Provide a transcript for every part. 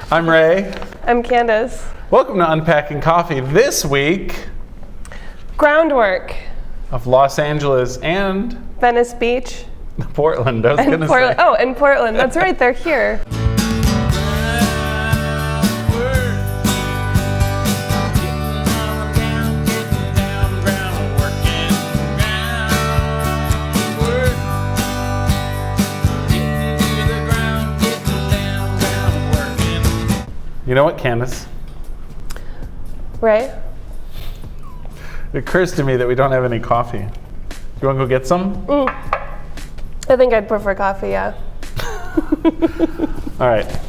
I'm Ray. I'm Candace. Welcome to Unpacking Coffee. This week, Groundwork. Of Los Angeles and Venice Beach. Portland, I was going to say. Oh, and Portland. That's right, they're here. You know what, Candace? Right? It occurs to me that we don't have any coffee. You want to go get some? I think I'd prefer coffee, yeah. All right.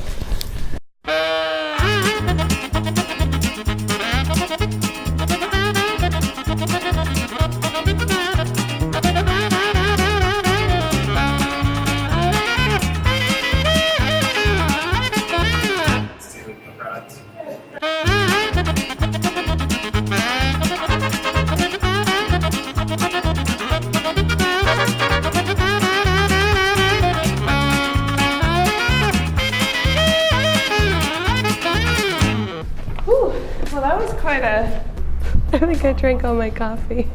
Well, that was quite a... I think I drank all my coffee.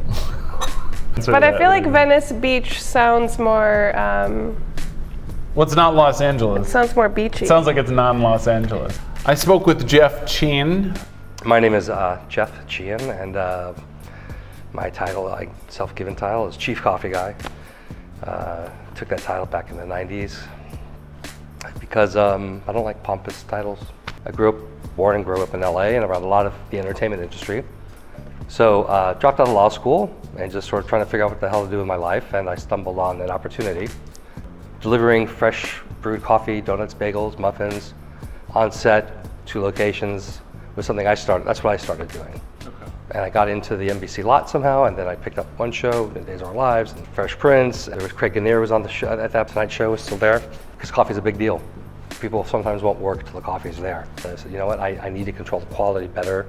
But I feel like Venice Beach sounds more... Well, it's not Los Angeles. It sounds more beachy. It sounds like it's non-Los Angeles. I spoke with Jeff Chean. My name is Jeff Chean, and my title, self-given title, is Chief Coffee Guy. Took that title back in the 90s because I don't like pompous titles. I born and grew up in LA and around a lot of the entertainment industry. So dropped out of law school and just sort of trying to figure out what the hell to do with my life, and I stumbled on an opportunity. Delivering fresh brewed coffee, donuts, bagels, muffins, on set, to locations was something I started, that's what I started doing. Okay. And I got into the NBC lot somehow, and then I picked up one show, Days of Our Lives, and Fresh Prince. There was Craig Kinnear was on the show, at that Tonight Show was still there, because coffee's a big deal. People sometimes won't work till the coffee's there. So I said, you know what, I need to control the quality better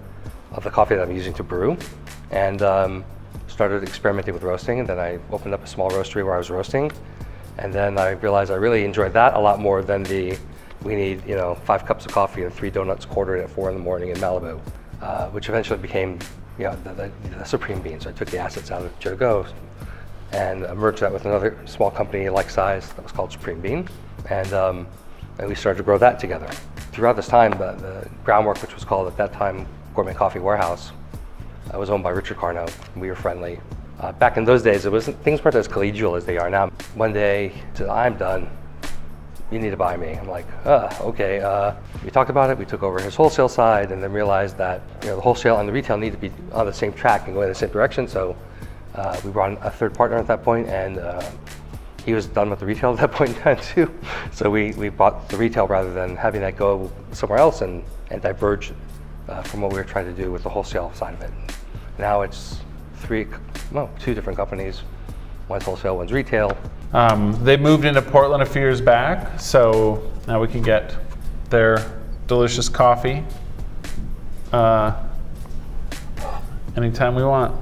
of the coffee that I'm using to brew, and started experimenting with roasting. And then I opened up a small roastery where I was roasting, and then I realized I really enjoyed that a lot more than we need 5 cups of coffee and 3 donuts quartered at 4 in the morning in Malibu, which eventually became the Supreme Bean. So I took the assets out of Joe Go and merged that with another small company like size that was called Supreme Bean, and we started to grow that together. Throughout this time, the Groundwork, which was called at that time Gourmet Coffee Warehouse, was owned by Richard Carno. We were friendly. Back in those days, things weren't as collegial as they are now. One day, he said, "I'm done. You need to buy me." I'm like, okay. We talked about it. We took over his wholesale side, and then realized that the wholesale and the retail need to be on the same track and go in the same direction. So we brought in a third partner at that point, and he was done with the retail at that point in time too. So we bought the retail rather than having that go somewhere else and diverge from what we were trying to do with the wholesale side of it. Now it's 2 different companies. One's wholesale, one's retail. They moved into Portland a few years back, so now we can get their delicious coffee anytime we want.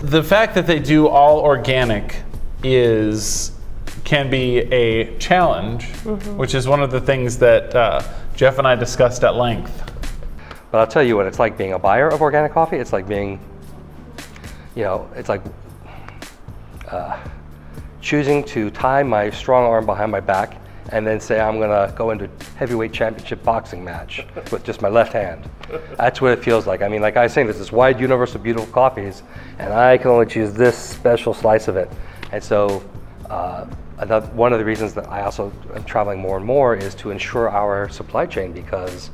The fact that they do all organic can be a challenge, which is one of the things that Jeff and I discussed at length. But I'll tell you what it's like being a buyer of organic coffee. It's like being, it's like choosing to tie my strong arm behind my back and then say I'm gonna go into heavyweight championship boxing match with just my left hand. That's what it feels like. I mean, like I was saying, there's this wide universe of beautiful coffees, and I can only choose this special slice of it. And so one of the reasons that I also am traveling more and more is to ensure our supply chain, because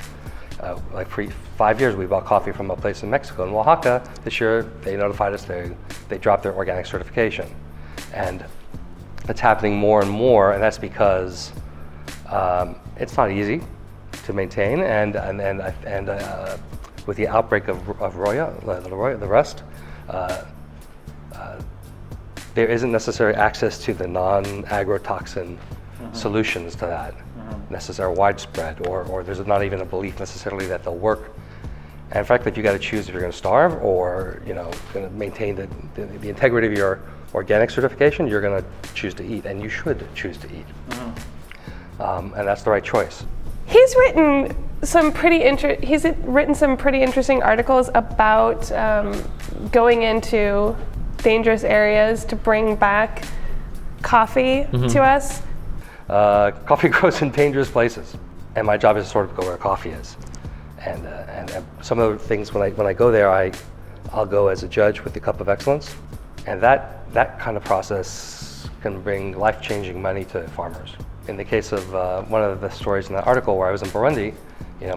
for 5 years we bought coffee from a place in Mexico, in Oaxaca. This year they notified us they dropped their organic certification, and it's happening more and more, and that's because it's not easy to maintain, and with the outbreak of the rust, there isn't necessary access to the non-agrotoxin solutions to that, necessarily widespread, or there's not even a belief necessarily that they'll work. And in fact, if you got to choose if you're going to starve or going to maintain the integrity of your organic certification, you're going to choose to eat, and you should choose to eat. And that's the right choice. He's written he's written some pretty interesting articles about going into dangerous areas to bring back coffee to us. Coffee grows in dangerous places, and my job is to sort of go where coffee is. And some of the things when I go there, I'll go as a judge with the cup of excellence, and that kind of process can bring life-changing money to farmers. In the case of one of the stories in that article where I was in Burundi,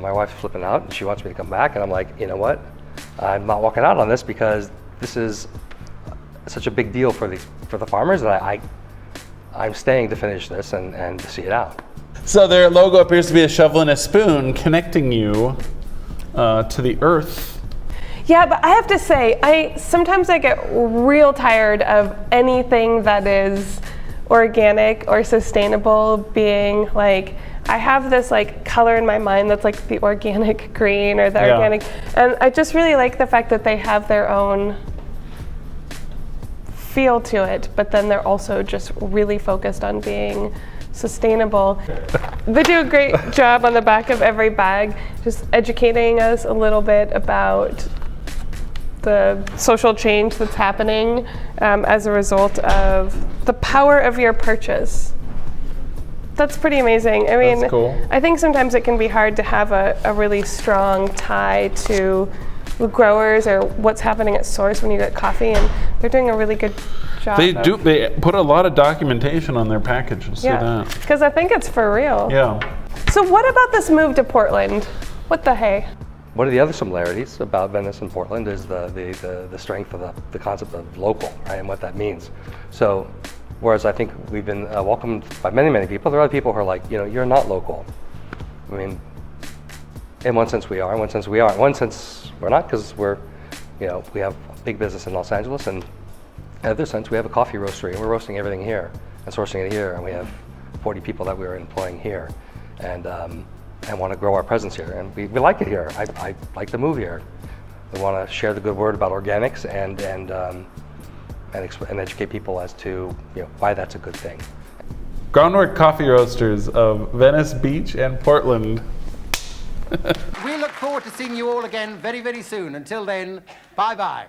my wife's flipping out and she wants me to come back, and I'm like, you know what? I'm not walking out on this because this is such a big deal for the farmers that I'm staying to finish this and to see it out. So their logo appears to be a shovel and a spoon connecting you to the earth. Yeah, but I have to say, sometimes I get real tired of anything that is organic or sustainable being like, I have this like color in my mind that's like the organic green or the organic, and I just really like the fact that they have their own feel to it, but then they're also just really focused on being sustainable. They do a great job on the back of every bag, just educating us a little bit about the social change that's happening as a result of the power of your purchase. That's pretty amazing. I mean, that's cool. I think sometimes it can be hard to have a really strong tie to the growers or what's happening at source when you get coffee, and they're doing a really good job. They put a lot of documentation on their package. I'll say that. Because I think it's for real. Yeah. So what about this move to Portland? What the hey? One of the other similarities about Venice and Portland is the strength of the concept of local, right, and what that means. So, whereas I think we've been welcomed by many people, there are other people who are like, you're not local. I mean, in one sense we are, in one sense we aren't. In one sense we're not, because we have big business in Los Angeles, and in another sense we have a coffee roastery, and we're roasting everything here and sourcing it here, and we have 40 people that we're employing here, and want to grow our presence here, and we like it here. I like to move here. We want to share the good word about organics and educate people as to why that's a good thing. Groundwork Coffee Roasters of Venice Beach and Portland. We look forward to seeing you all again very, very soon. Until then, bye-bye.